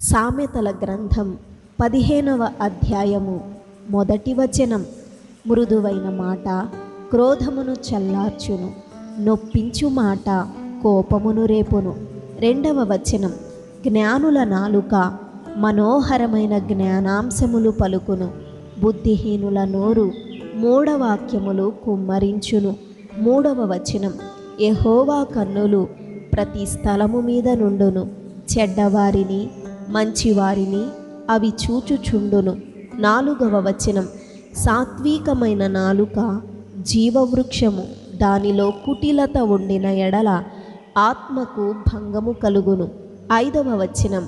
సామెతల గ్రంథం 15వ అధ్యాయము మొదటి వచనం. మృదువైన మాట క్రోధమును చల్లార్చును, నొప్పించు మాట కోపమును రేపును. 2వ వచనం. జ్ఞానుల నాలుక మనోహరమైన జ్ఞానాంశములు పలుకును, బుద్ధిహీనుల నోరు మూఢవాక్యములు కుమ్మరించును. 3వ వచనం. యెహోవా కన్నులు ప్రతి స్థలము మీద నుండును, చెడ్డవారిని మంచివారిని అవి చూచుచుండును. 4వ వచనం. సాత్వికమైన నాలుక జీవవృక్షము, దానిలో కుటిలత ఉండిన ఎడల ఆత్మకు భంగము కలుగును. 5వ వచనం.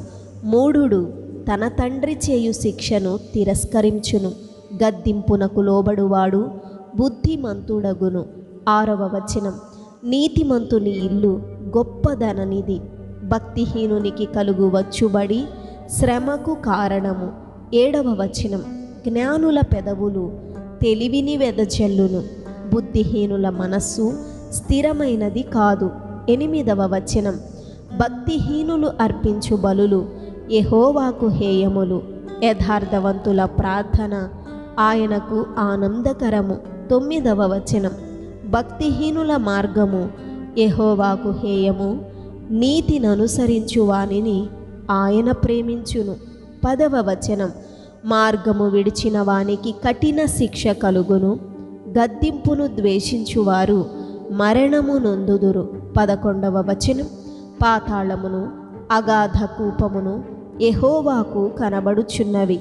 మూఢుడు తన తండ్రి చేయు శిక్షను తిరస్కరించును, గద్దింపునకు లోబడువాడు బుద్ధిమంతుడగును. 6వ వచనం. నీతిమంతుని ఇల్లు గొప్పదననిది, భక్తిహీనునికి కలుగు వచ్చుబడి శ్రమకు కారణము. 7వ వచనం. జ్ఞానుల పెదవులు తెలివిని వెదజల్లును, బుద్ధిహీనుల మనస్సు స్థిరమైనది కాదు. 8వ వచనం. భక్తిహీనులు అర్పించు బలులు యెహోవాకు హేయములు, యథార్థవంతుల ప్రార్థన ఆయనకు ఆనందకరము. 9వ వచనం. భక్తిహీనుల మార్గము యెహోవాకు హేయము, నీతిని అనుసరించు వానిని ఆయన ప్రేమించును. 10వ వచనం. మార్గము విడిచిన వానికి కఠిన శిక్ష కలుగును, గద్దింపును ద్వేషించువారు మరణము నొందుదురు. 11వ వచనం. పాతాళమును అగాధ కూపమును యెహోవాకు కనబడుచున్నవి,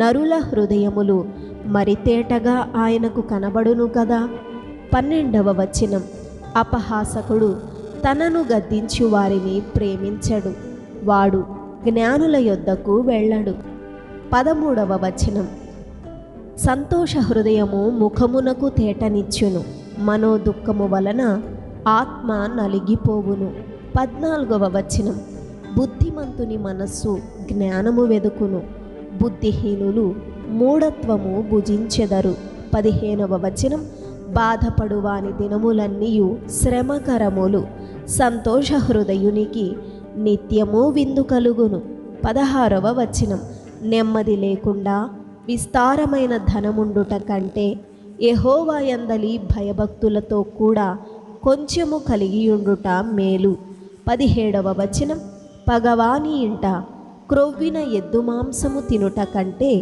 నరుల హృదయములు మరితేటగా ఆయనకు కనబడును కదా. 12వ వచనం. అపహాసకుడు తనను గద్దించు వారిని ప్రేమించడు, వాడు జ్ఞానుల యొద్దకు వెళ్ళడు. 13వ వచనం. సంతోష హృదయము ముఖమునకు తేటనిచ్చును, మనోదుఃఖము వలన ఆత్మ నలిగిపోవును. 14వ వచనం. బుద్ధిమంతుని మనస్సు జ్ఞానము వెదుకును, బుద్ధిహీనులు మూఢత్వము భుజించెదరు. 15వ వచనం. బాధపడువాని దినములన్నీయు శ్రమకరములు, సంతోష హృదయునికి నిత్యము విందు కలుగును. 16వ వచనం. నెమ్మది లేకుండా విస్తారమైన ధనముండుట కంటే యెహోవా యందలి భయభక్తులతో కూడా కొంచెము కలిగియుండుట మేలు. 17వ వచనం. పగవాని ఇంట క్రొవ్విన ఎద్దు మాంసము తినుట కంటే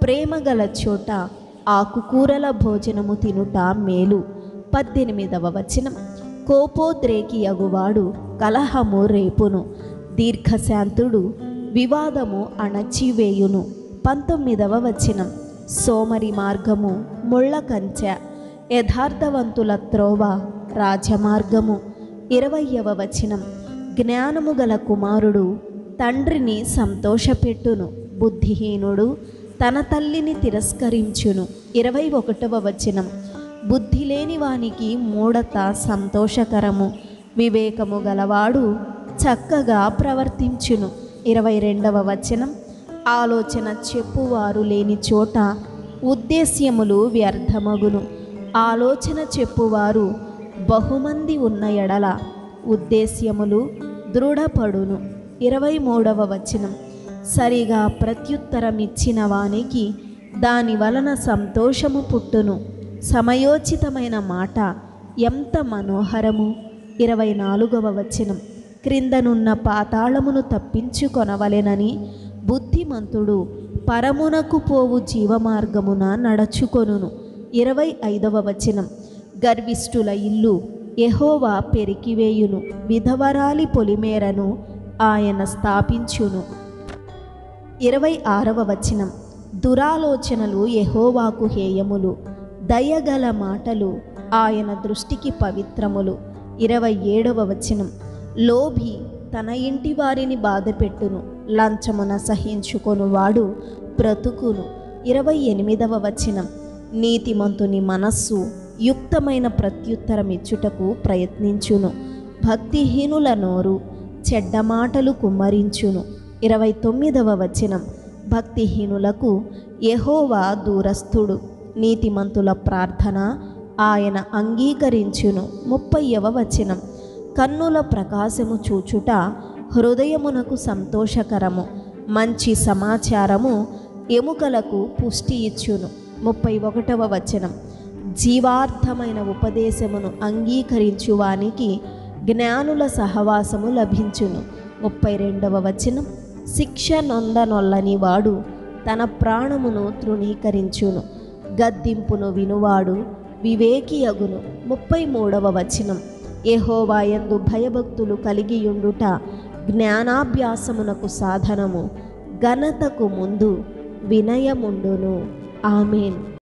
ప్రేమగల చోట ఆకుకూరల భోజనము తినుట మేలు. 18వ వచనం. కోపోద్రేకి అగువాడు కలహము రేపును, దీర్ఘశాంతుడు వివాదము అణచివేయును. 19వ వచనం. సోమరి మార్గము ముళ్ళ కంచె, యథార్థవంతుల త్రోవ రాజమార్గము. 20వ వచనం. జ్ఞానము గల కుమారుడు తండ్రిని సంతోషపెట్టును, బుద్ధిహీనుడు తన తల్లిని తిరస్కరించును. 21వ వచనం. బుద్ధి లేని వానికి మూఢత సంతోషకరము, వివేకము గలవాడు చక్కగా ప్రవర్తించును. 22వ వచనం. ఆలోచన చెప్పువారు లేని చోట ఉద్దేశ్యములు వ్యర్థమగును, ఆలోచన చెప్పువారు బహుమంది ఉన్న ఎడల ఉద్దేశ్యములు దృఢపడును. 23వ వచనం. సరిగా ప్రత్యుత్తరమిచ్చిన వానికి దాని వలన సంతోషము పుట్టును, సమయోచితమైన మాట ఎంత మనోహరము. 24వ వచనం. క్రిందనున్న పాతాళమును తప్పించుకొనవలెనని బుద్ధిమంతుడు పరమునకు పోవు జీవమార్గమున నడచుకొనును. 25వ వచనం. గర్విష్ఠుల ఇల్లు యెహోవా పెరికివేయును, విధవరాలి పొలిమేరను ఆయన స్థాపించును. 26వ వచనం. దురాలోచనలు యెహోవాకు హేయములు, దయగల మాటలు ఆయన దృష్టికి పవిత్రములు. 27వ వచనం. లోభి తన ఇంటి వారిని బాధపెట్టును, లంచమున సహించుకొనువాడు బ్రతుకును. 28వ వచనం. నీతిమంతుని మనస్సు యుక్తమైన ప్రత్యుత్తరమిచ్చుటకు ప్రయత్నించును, భక్తిహీనుల నోరు చెడ్డ మాటలు కుమ్మరించును. 29వ వచనం. భక్తిహీనులకు యెహోవా దూరస్థుడు, నీతిమంతుల ప్రార్థన ఆయన అంగీకరించును. 30వ వచనం. కన్నుల ప్రకాశము చూచుట హృదయమునకు సంతోషకరము, మంచి సమాచారము ఎముకలకు పుష్టి ఇచ్చును. 31వ వచనం, జీవార్థమైన ఉపదేశమును అంగీకరించువానికి జ్ఞానుల సహవాసము లభించును. 32వ వచనం, శిక్ష నొందనొల్లని వాడు తన ప్రాణమును తృణీకరించును, గద్దింపును వినువాడు వివేకియగును. 33వ వచనం, యెహోవాయందు భయభక్తులు కలిగియుండుట జ్ఞానాభ్యాసమునకు సాధనము, ఘనతకు ముందు వినయముండును. ఆమేన్.